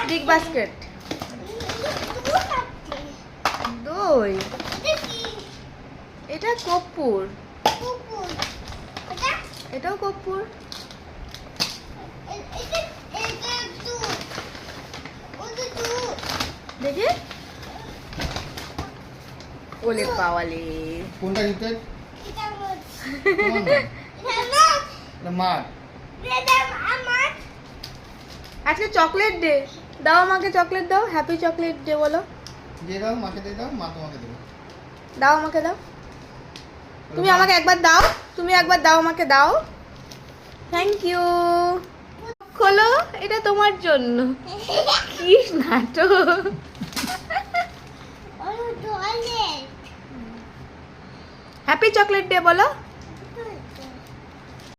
big basket দই এটা কর্পূর এটাও কর্পূর দেখি ওলে পাওয়ালে কোনটা নিতে মার আজকে চকলেট ডে দাও আমাকে চকলেট দাও হ্যাপি চকলেট ডে বলো দিয়ে দাও মাকে দিয়ে দাও মা তোমাকে দেবে দাও আমাকে দাও তুমি আমাকে একবার দাও তুমি একবার দাও আমাকে দাও থ্যাংক ইউ খোলো এটা তোমার জন্য কি নাটক হ্যাপি চকলেট ডে বলো